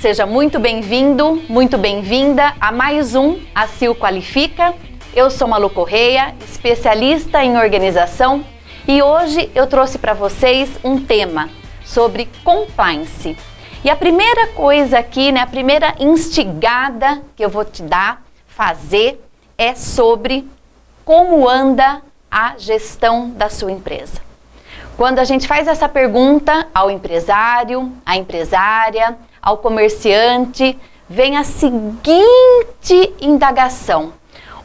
Seja muito bem-vindo, muito bem-vinda a mais um A Sil Qualifica. Eu sou Malu Correia, especialista em organização, e hoje eu trouxe para vocês um tema sobre compliance. E a primeira coisa aqui, a primeira instigada que eu vou te fazer é sobre como anda a gestão da sua empresa. Quando a gente faz essa pergunta ao empresário, à empresária, ao comerciante, vem a seguinte indagação: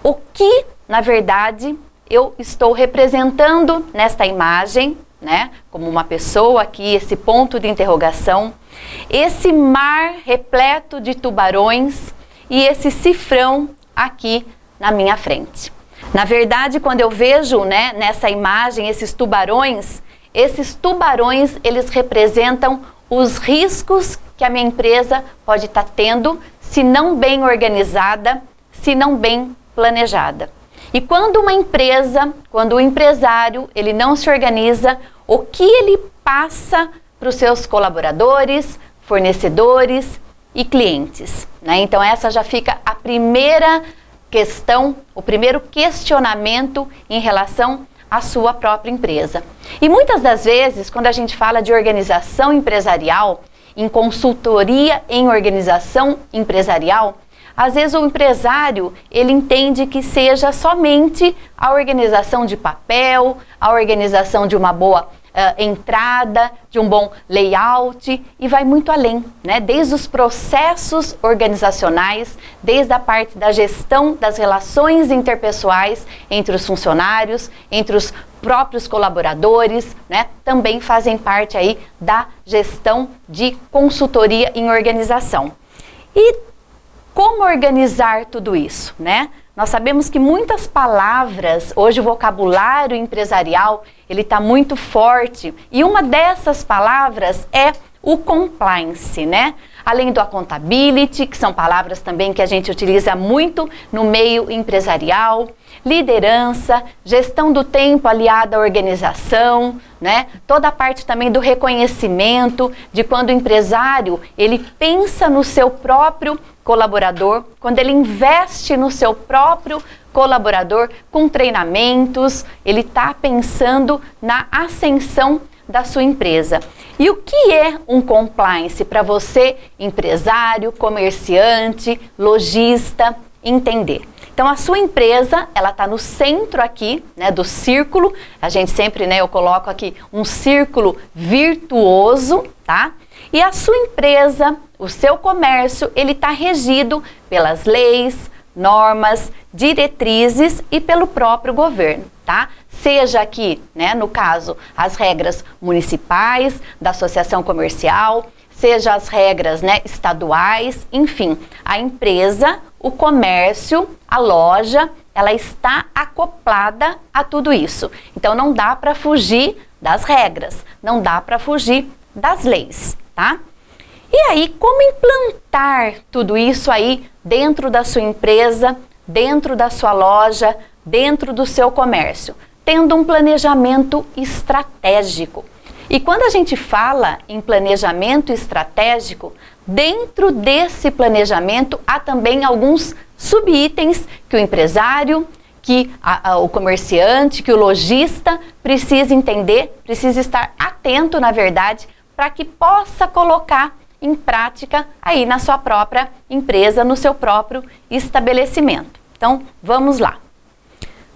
o que, na verdade, eu estou representando nesta imagem, como uma pessoa aqui, esse ponto de interrogação, esse mar repleto de tubarões e esse cifrão aqui na minha frente. Na verdade, quando eu vejo, nessa imagem, esses tubarões, eles representam os riscos que a minha empresa pode estar tendo se não bem organizada, se não bem planejada. E quando uma empresa, quando o empresário, ele não se organiza, o que ele passa para os seus colaboradores, fornecedores e clientes, Então essa já fica a primeira questão, o primeiro questionamento em relação à sua própria empresa. E muitas das vezes, quando a gente fala de organização empresarial, em consultoria em organização empresarial, às vezes o empresário, ele entende que seja somente a organização de papel, a organização de uma boa entrada, de um bom layout, e vai muito além, Desde os processos organizacionais, desde a parte da gestão das relações interpessoais entre os funcionários, entre os próprios colaboradores, também fazem parte aí da gestão de consultoria em organização. E como organizar tudo isso, Nós sabemos que muitas palavras, hoje o vocabulário empresarial, ele está muito forte, e uma dessas palavras é o compliance, Além do accountability, que são palavras também que a gente utiliza muito no meio empresarial, liderança, gestão do tempo aliada à organização, Toda a parte também do reconhecimento, de quando o empresário, ele pensa no seu próprio colaborador, quando ele investe no seu próprio colaborador com treinamentos, ele está pensando na ascensão da sua empresa. E o que é um compliance para você, empresário, comerciante, lojista, entender? Então, a sua empresa, ela está no centro aqui, do círculo. A gente sempre, eu coloco aqui um círculo virtuoso, tá? E a sua empresa, o seu comércio, ele está regido pelas leis, normas, diretrizes e pelo próprio governo, tá? Seja aqui, no caso, as regras municipais, da associação comercial, seja as regras, estaduais, enfim, a empresa, o comércio, a loja, ela está acoplada a tudo isso. Então, não dá para fugir das regras, não dá para fugir das leis, tá? E aí, como implantar tudo isso aí dentro da sua empresa, dentro da sua loja, dentro do seu comércio? Tendo um planejamento estratégico. E quando a gente fala em planejamento estratégico, dentro desse planejamento há também alguns subitens que o empresário, que o comerciante, que o lojista precisa entender, precisa estar atento, na verdade, para que possa colocar em prática aí na sua própria empresa, no seu próprio estabelecimento. Então, vamos lá.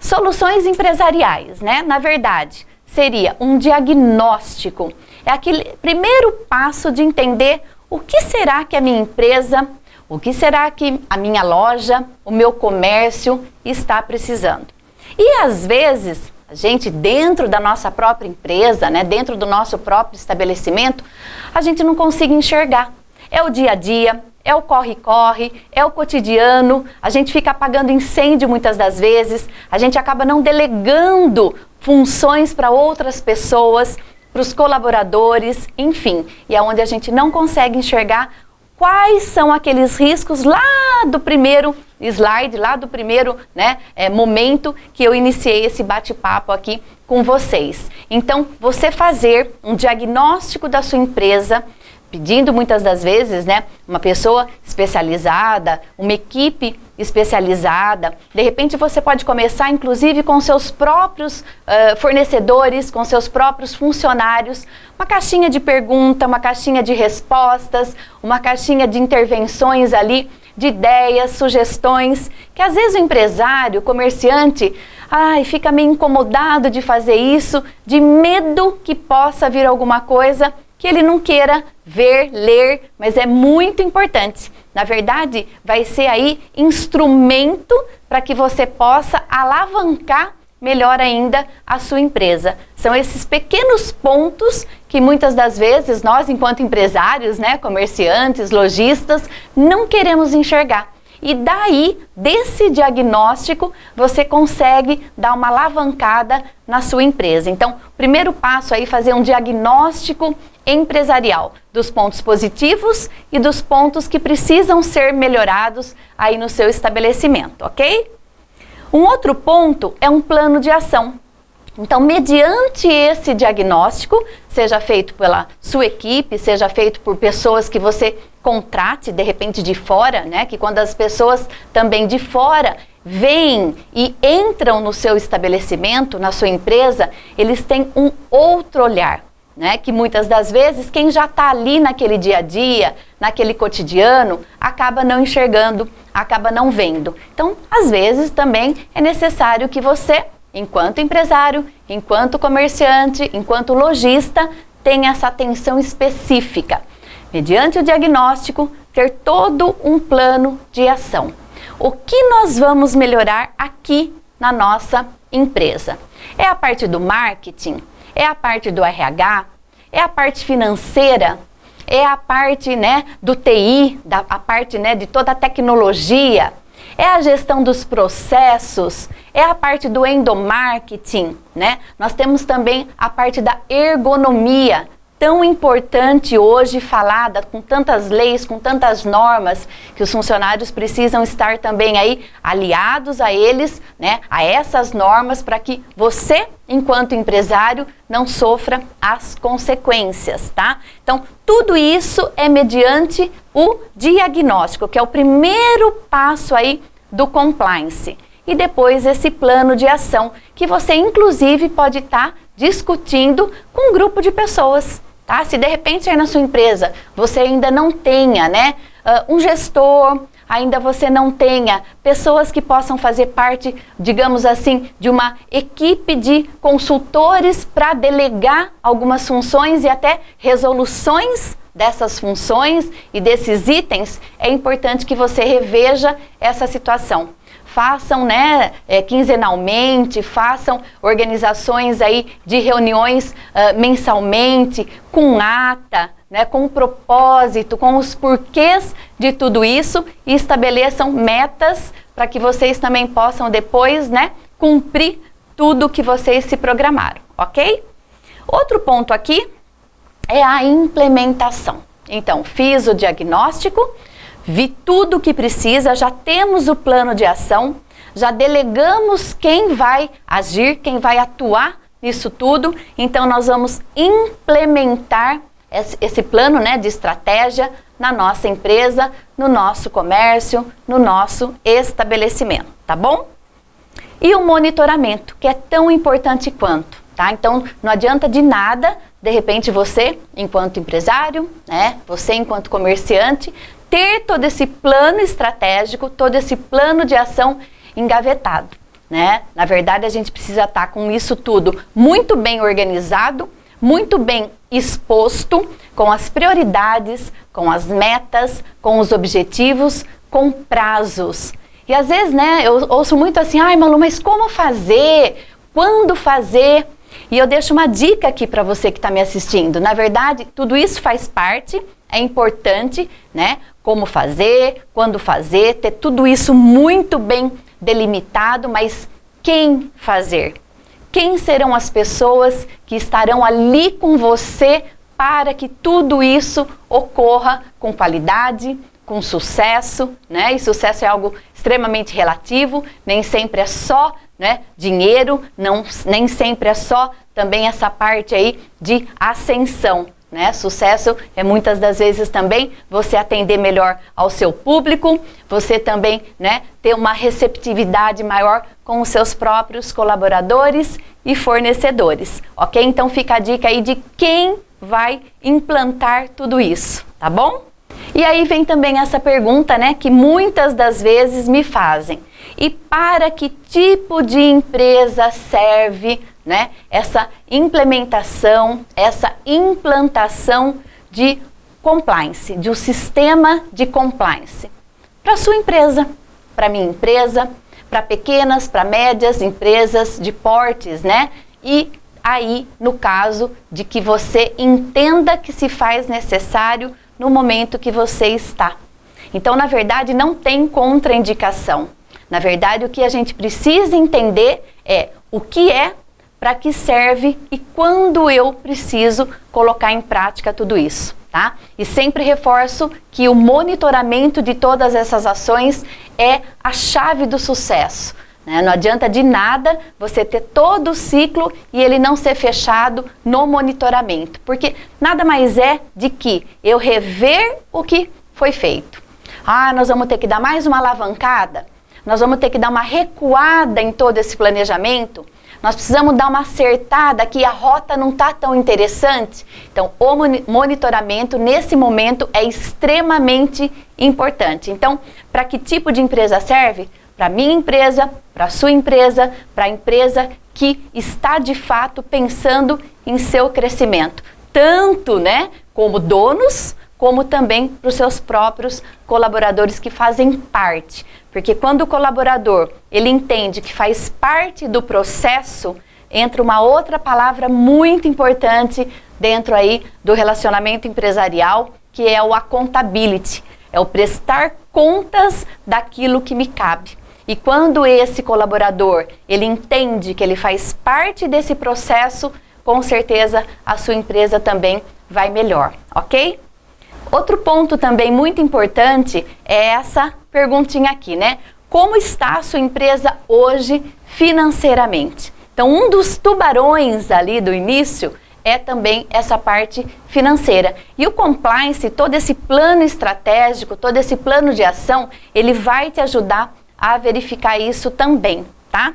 Soluções empresariais, Na verdade, seria um diagnóstico. É aquele primeiro passo de entender o que será que a minha empresa, o que será que a minha loja, o meu comércio está precisando. E às vezes, a gente dentro da nossa própria empresa, dentro do nosso próprio estabelecimento, a gente não consegue enxergar. É o dia a dia, é o corre-corre, é o cotidiano, a gente fica apagando incêndio muitas das vezes, a gente acaba não delegando funções para outras pessoas, para os colaboradores, enfim, e é onde a gente não consegue enxergar quais são aqueles riscos lá do primeiro slide, lá do primeiro momento que eu iniciei esse bate-papo aqui com vocês. Então, você fazer um diagnóstico da sua empresa, pedindo muitas das vezes, né, uma pessoa especializada, uma equipe especializada. De repente você pode começar inclusive com seus próprios fornecedores, com seus próprios funcionários, uma caixinha de pergunta, uma caixinha de respostas, uma caixinha de intervenções ali, de ideias, sugestões, que às vezes o empresário, o comerciante, fica meio incomodado de fazer isso, de medo que possa vir alguma coisa que ele não queira ver, ler, mas é muito importante. Na verdade, vai ser aí instrumento para que você possa alavancar melhor ainda a sua empresa. São esses pequenos pontos que muitas das vezes nós, enquanto empresários, né, comerciantes, lojistas, não queremos enxergar. E daí, desse diagnóstico, você consegue dar uma alavancada na sua empresa. Então, o primeiro passo aí é fazer um diagnóstico empresarial dos pontos positivos e dos pontos que precisam ser melhorados aí no seu estabelecimento, ok? Um outro ponto é um plano de ação. Então, mediante esse diagnóstico, seja feito pela sua equipe, seja feito por pessoas que você contrate, de repente de fora, né? Que quando as pessoas também de fora vêm e entram no seu estabelecimento, na sua empresa, eles têm um outro olhar, né? Que muitas das vezes quem já está ali naquele dia a dia, naquele cotidiano, acaba não enxergando, acaba não vendo. Então, às vezes também é necessário que você, enquanto empresário, enquanto comerciante, enquanto lojista, tenha essa atenção específica. Mediante o diagnóstico, ter todo um plano de ação. O que nós vamos melhorar aqui na nossa empresa? É a parte do marketing? É a parte do RH? É a parte financeira? É a parte, né, do TI? A parte, né, de toda a tecnologia? É a gestão dos processos? É a parte do endomarketing, né? Nós temos também a parte da ergonomia, tão importante hoje, falada com tantas leis, com tantas normas, que os funcionários precisam estar também aí aliados a eles, né, a essas normas, para que você, enquanto empresário, não sofra as consequências, tá? Então, tudo isso é mediante o diagnóstico, que é o primeiro passo aí do compliance. E depois esse plano de ação, que você inclusive pode estar discutindo com um grupo de pessoas. Tá? Se de repente aí na sua empresa você ainda não tenha, né, um gestor, ainda você não tenha pessoas que possam fazer parte, digamos assim, de uma equipe de consultores para delegar algumas funções e até resoluções dessas funções e desses itens, é importante que você reveja essa situação. Façam, né, quinzenalmente, façam organizações aí de reuniões mensalmente, com ata, né, com o propósito, com os porquês de tudo isso e estabeleçam metas para que vocês também possam depois, né, cumprir tudo que vocês se programaram, ok? Outro ponto aqui é a implementação. Então, fiz o diagnóstico, vi tudo o que precisa, já temos o plano de ação, já delegamos quem vai agir, quem vai atuar nisso tudo, então nós vamos implementar esse plano, né, de estratégia na nossa empresa, no nosso comércio, no nosso estabelecimento, tá bom? E o monitoramento, que é tão importante quanto, tá? Então, não adianta de nada, de repente você, enquanto empresário, né, você enquanto comerciante, ter todo esse plano estratégico, todo esse plano de ação engavetado, né? Na verdade, a gente precisa estar com isso tudo muito bem organizado, muito bem exposto, com as prioridades, com as metas, com os objetivos, com prazos. E às vezes, né, eu ouço muito assim, ai Malu, mas como fazer? Quando fazer? E eu deixo uma dica aqui para você que está me assistindo. Na verdade, tudo isso faz parte, é importante, né? Como fazer, quando fazer, ter tudo isso muito bem delimitado, mas quem fazer? Quem serão as pessoas que estarão ali com você para que tudo isso ocorra com qualidade, com sucesso, né? E sucesso é algo extremamente relativo, nem sempre é só, né, dinheiro, nem sempre é só também essa parte aí de ascensão. né? Sucesso é muitas das vezes também você atender melhor ao seu público, você também, né, ter uma receptividade maior com os seus próprios colaboradores e fornecedores, ok? Então fica a dica aí de quem vai implantar tudo isso, tá bom? E aí vem também essa pergunta, né, que muitas das vezes me fazem. E para que tipo de empresa serve, né, essa implementação, essa implantação de compliance, de um sistema de compliance? Para a sua empresa, para a minha empresa, para pequenas, para médias empresas de portes, né? E aí, no caso de que você entenda que se faz necessário no momento que você está. Então, na verdade, não tem contraindicação. Na verdade, o que a gente precisa entender é o que é, para que serve e quando eu preciso colocar em prática tudo isso, tá? E sempre reforço que o monitoramento de todas essas ações é a chave do sucesso, né? Não adianta de nada você ter todo o ciclo e ele não ser fechado no monitoramento, porque nada mais é de que eu rever o que foi feito. Ah, nós vamos ter que dar mais uma alavancada? Nós vamos ter que dar uma recuada em todo esse planejamento? Nós precisamos dar uma acertada que a rota não está tão interessante? Então, o monitoramento nesse momento é extremamente importante. Então, para que tipo de empresa serve? Para a minha empresa, para a sua empresa, para a empresa que está de fato pensando em seu crescimento. Tanto, né, como donos, como também para os seus próprios colaboradores que fazem parte. Porque quando o colaborador, ele entende que faz parte do processo, entra uma outra palavra muito importante dentro aí do relacionamento empresarial, que é o accountability, é o prestar contas daquilo que me cabe. E quando esse colaborador, ele entende que ele faz parte desse processo, com certeza a sua empresa também vai melhor, ok? Outro ponto também muito importante é essa perguntinha aqui, né? Como está a sua empresa hoje financeiramente? Então, um dos tubarões ali do início é também essa parte financeira. E o compliance, todo esse plano estratégico, todo esse plano de ação, ele vai te ajudar a verificar isso também, tá?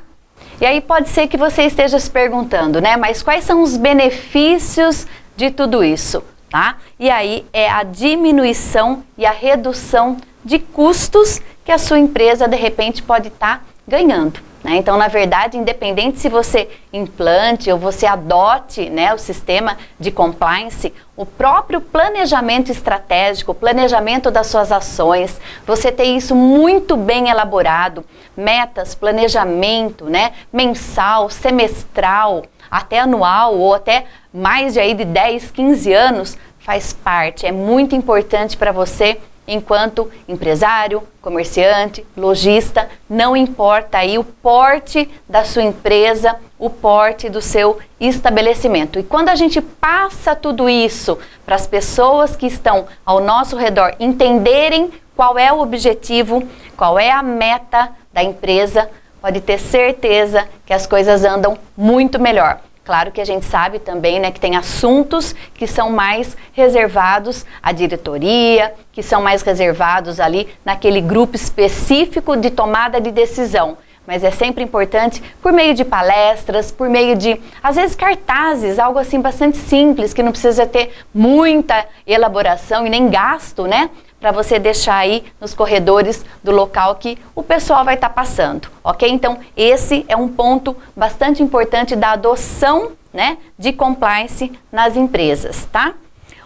E aí pode ser que você esteja se perguntando, né? Mas quais são os benefícios de tudo isso? Tá? E aí é a diminuição e a redução de custos que a sua empresa de repente pode estar ganhando, né? Então, na verdade, independente se você implante ou você adote, né, o sistema de compliance, o próprio planejamento estratégico, o planejamento das suas ações, você ter isso muito bem elaborado, metas, planejamento, né, mensal, semestral, até anual ou até mais de 10, 15 anos, faz parte, é muito importante para você enquanto empresário, comerciante, lojista, não importa aí o porte da sua empresa, o porte do seu estabelecimento. E quando a gente passa tudo isso para as pessoas que estão ao nosso redor entenderem qual é o objetivo, qual é a meta da empresa, pode ter certeza que as coisas andam muito melhor. Claro que a gente sabe também, né, que tem assuntos que são mais reservados à diretoria, que são mais reservados ali naquele grupo específico de tomada de decisão. Mas é sempre importante, por meio de palestras, por meio de, às vezes, cartazes, algo assim bastante simples, que não precisa ter muita elaboração e nem gasto, né? Para você deixar aí nos corredores do local que o pessoal vai estar passando, ok? Então, esse é um ponto bastante importante da adoção, né, de compliance nas empresas, tá?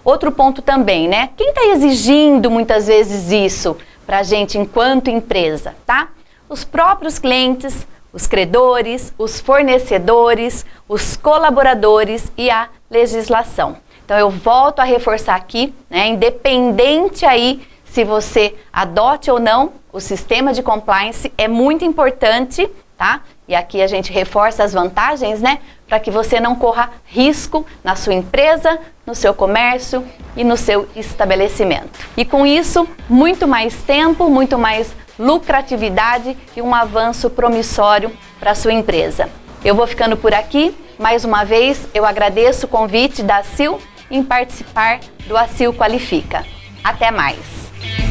Outro ponto também, né? Quem está exigindo muitas vezes isso para a gente enquanto empresa, tá? Os próprios clientes, os credores, os fornecedores, os colaboradores e a legislação. Então, eu volto a reforçar aqui, né, independente aí se você adote ou não o sistema de compliance, é muito importante, tá? E aqui a gente reforça as vantagens, né, para que você não corra risco na sua empresa, no seu comércio e no seu estabelecimento. E com isso, muito mais tempo, muito mais lucratividade e um avanço promissório para a sua empresa. Eu vou ficando por aqui. Mais uma vez, eu agradeço o convite da Sil em participar do ACIL Qualifica. Até mais!